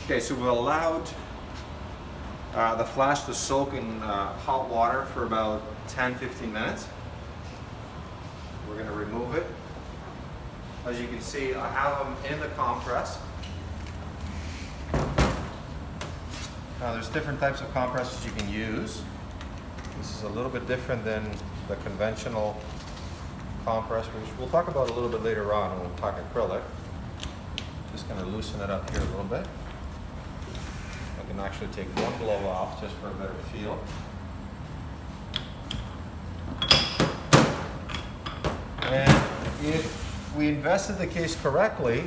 Okay, so we've allowed the flash to soak in hot water for about 10-15 minutes. We're going to remove it. As you can see, I have them in the compress. Now there's different types of compresses you can use. This is a little bit different than the conventional compress, which we'll talk about a little bit later on when we'll talk acrylic. Just going to loosen it up here a little bit. I can actually take one glove off just for a better feel. And if we invested the case correctly,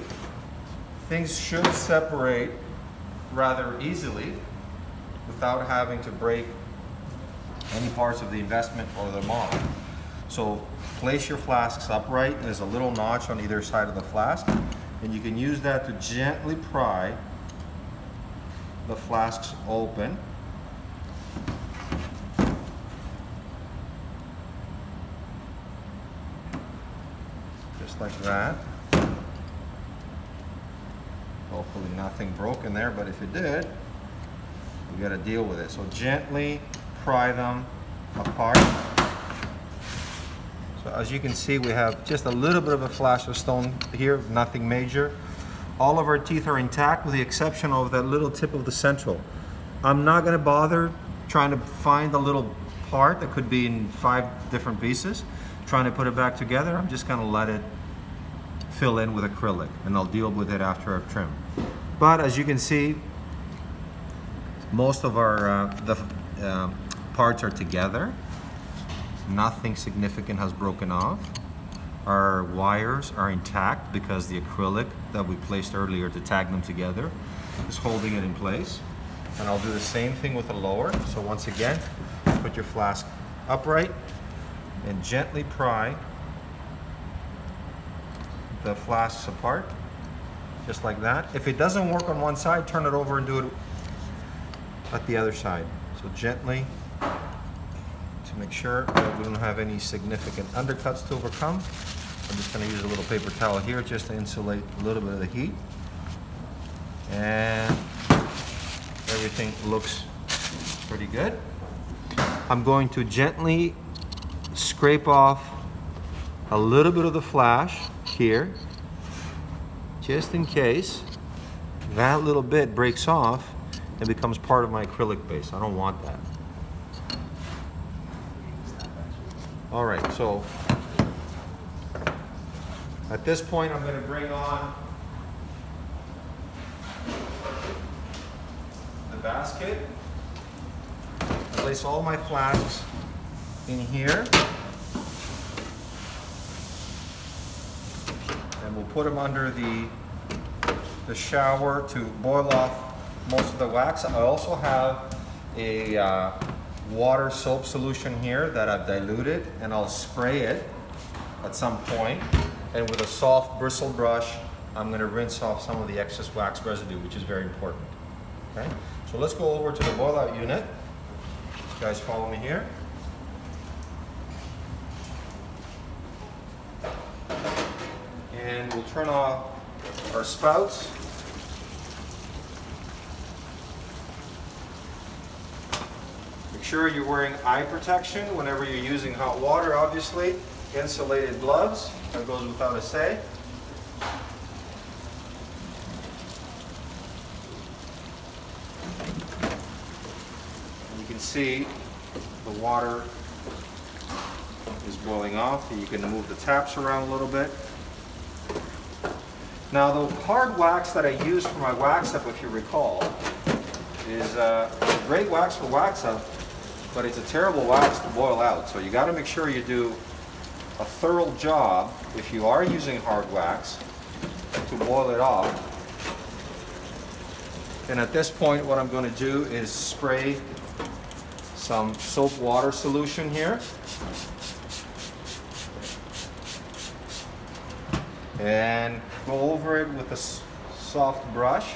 things should separate rather easily without having to break any parts of the investment or the model. So place your flasks upright, and there's a little notch on either side of the flask, and you can use that to gently pry the flasks open. Just like that. Hopefully nothing broke in there, but if it did, we got to deal with it. So gently pry them apart. So as you can see, we have just a little bit of a flash of stone here, nothing major. All of our teeth are intact with the exception of that little tip of the central. I'm not going to bother trying to find the little part that could be in 5 different pieces, trying to put it back together. I'm just going to let it fill in with acrylic, and I'll deal with it after I've trimmed. But as you can see, most of our parts are together. Nothing significant has broken off. Our wires are intact because the acrylic that we placed earlier to tag them together is holding it in place. And I'll do the same thing with the lower. So once again, put your flask upright and gently pry the flasks apart, just like that. If it doesn't work on one side, turn it over and do it at the other side. So gently, to make sure that we don't have any significant undercuts to overcome. I'm just going to use a little paper towel here just to insulate a little bit of the heat. And everything looks pretty good. I'm going to gently scrape off a little bit of the flash here, just in case that little bit breaks off and becomes part of my acrylic base. I don't want that. All right, so at this point, I'm going to bring on the basket. Place all my flasks in here, and we'll put them under the shower to boil off most of the wax. I also have a water soap solution here that I've diluted, and I'll spray it at some point, and with a soft bristle brush I'm going to rinse off some of the excess wax residue, which is very important. Okay, so let's go over to the boil out unit. You guys follow me here. And we'll turn off our spouts. Make sure you're wearing eye protection whenever you're using hot water, obviously. Insulated gloves, that goes without a say. And you can see the water is boiling off. You can move the taps around a little bit. Now the hard wax that I use for my wax up, if you recall, is a great wax for wax up, but it's a terrible wax to boil out. So you got to make sure you do a thorough job, if you are using hard wax, to boil it off. And at this point, what I'm going to do is spray some soap water solution here. And go over it with a soft brush.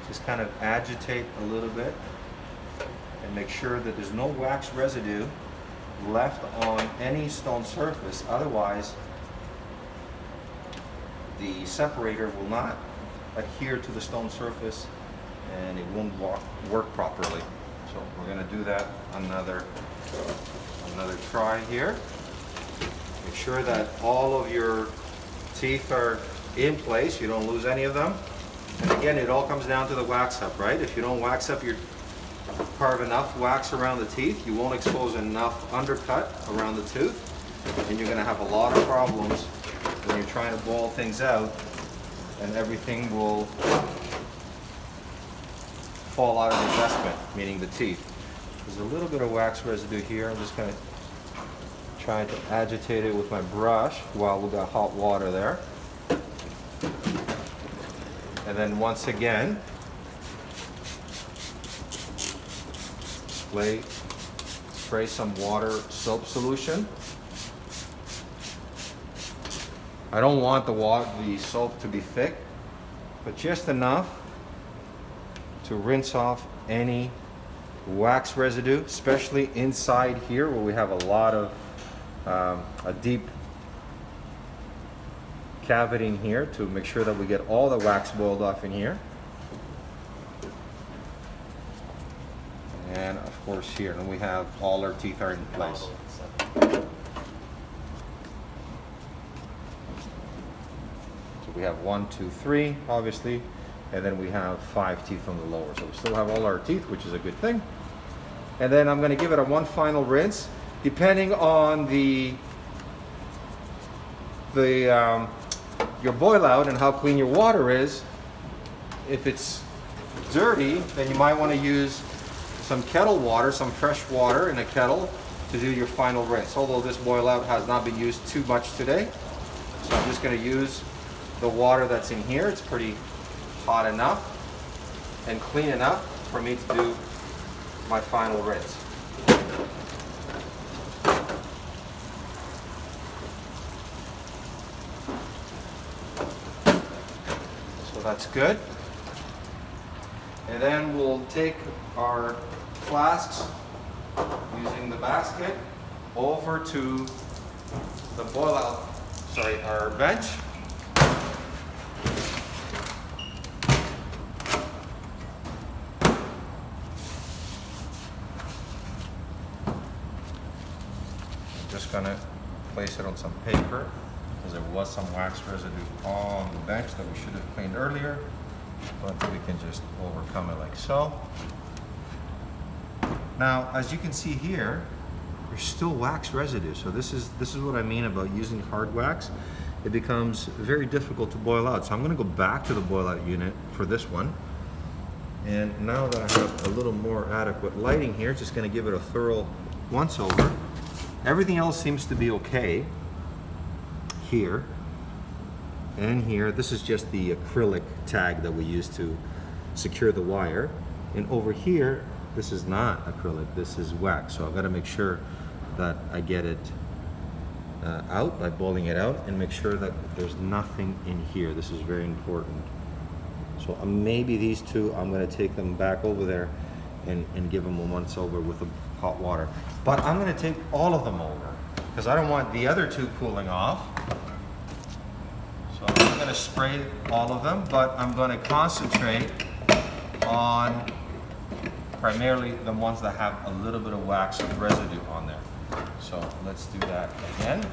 Just kind of agitate a little bit and make sure that there's no wax residue left on any stone surface. Otherwise, the separator will not adhere to the stone surface and it won't work properly. So we're going to do that another try here. Make sure that all of your teeth are in place, you don't lose any of them. And again, it all comes down to the wax up, right? If you don't wax up carve enough wax around the teeth, you won't expose enough undercut around the tooth, and you're going to have a lot of problems when you're trying to ball things out, and everything will fall out of investment, meaning the teeth. There's a little bit of wax residue here. I'm just going to try to agitate it with my brush while we got hot water there. And then once again, spray some water soap solution. I don't want the soap to be thick, but just enough to rinse off any wax residue, especially inside here where we have a lot of a deep cavity in here, to make sure that we get all the wax boiled off in here. And of course here, and we have all our teeth are in place. So we have 1, 2, 3, obviously, and then we have 5 teeth on the lower. So we still have all our teeth, which is a good thing. And then I'm going to give it one final rinse, depending on your boil out and how clean your water is. If it's dirty, then you might want to use some kettle water, some fresh water in a kettle to do your final rinse. Although this boil out has not been used too much today, so I'm just going to use the water that's in here. It's pretty hot enough and clean enough for me to do my final rinse. So that's good. And then we'll take our flasks using the basket over to the our bench. Just gonna place it on some paper because there was some wax residue on the bench that we should have cleaned earlier, but we can just overcome it like so. Now, as you can see here, there's still wax residue. So this is what I mean about using hard wax. It becomes very difficult to boil out. So I'm gonna go back to the boil out unit for this one. And now that I have a little more adequate lighting here, just gonna give it a thorough once over. Everything else seems to be okay here and here. This is just the acrylic tag that we use to secure the wire. And over here, this is not acrylic, this is wax. So I've got to make sure that I get it out by boiling it out, and make sure that there's nothing in here. This is very important. So maybe these two, I'm going to take them back over there and give them a once over with the hot water. But I'm going to take all of them over because I don't want the other two cooling off. So I'm going to spray all of them, but I'm going to concentrate on primarily the ones that have a little bit of wax or residue on there. So let's do that again.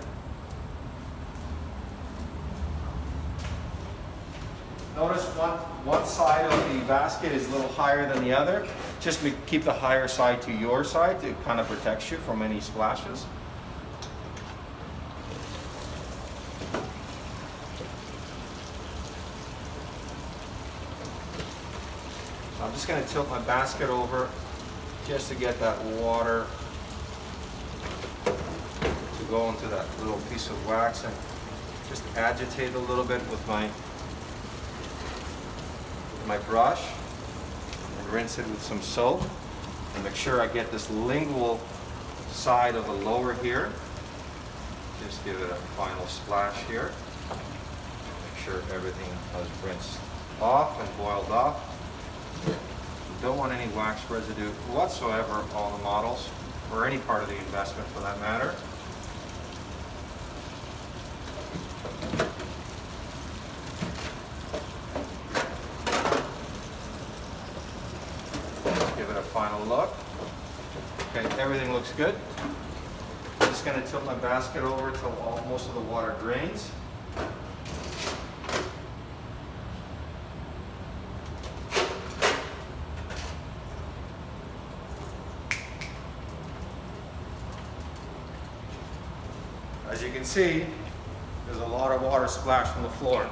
Notice one side of the basket is a little higher than the other. Just keep the higher side to your side. It kind of protects you from any splashes. So I'm just going to tilt my basket over just to get that water to go into that little piece of wax, and just agitate a little bit with my brush, and rinse it with some soap, and make sure I get this lingual side of the lower here. Just give it a final splash here. Make sure everything has rinsed off and boiled off. You don't want any wax residue whatsoever on the models, or any part of the investment for that matter. final look. Okay, everything looks good. I'm just going to tilt my basket over till most of the water drains. As you can see, there's a lot of water splashed on the floor.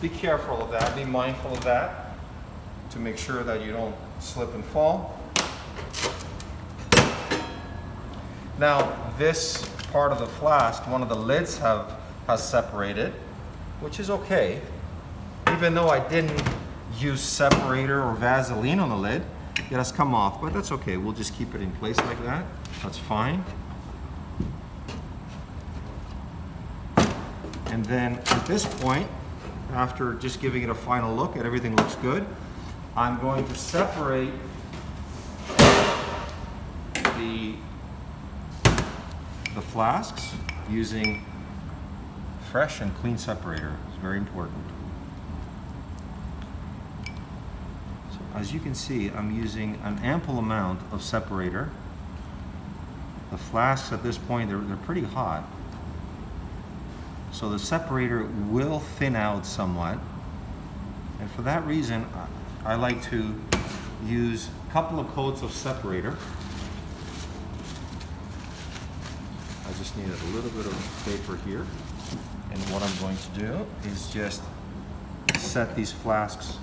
Be careful of that, be mindful of that to make sure that you don't slip and fall. Now, this part of the flask, one of the lids has separated, which is okay. Even though I didn't use separator or Vaseline on the lid, it has come off, but that's okay. We'll just keep it in place like that. That's fine. And then at this point, after just giving it a final look at everything looks good, I'm going to separate the flasks using fresh and clean separator. It's very important. So as you can see, I'm using an ample amount of separator. The flasks at this point, they're pretty hot. So the separator will thin out somewhat. And for that reason, I like to use a couple of coats of separator. I just need a little bit of paper here. And what I'm going to do is just set these flasks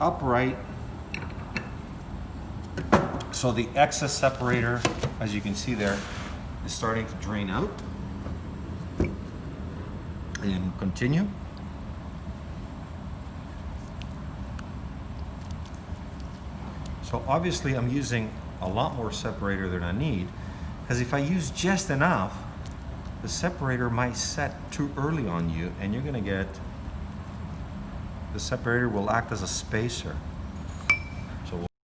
upright. So the excess separator, as you can see there, is starting to drain out. And continue. So obviously I'm using a lot more separator than I need, because if I use just enough, the separator might set too early on you and you're going to get, the separator will act as a spacer.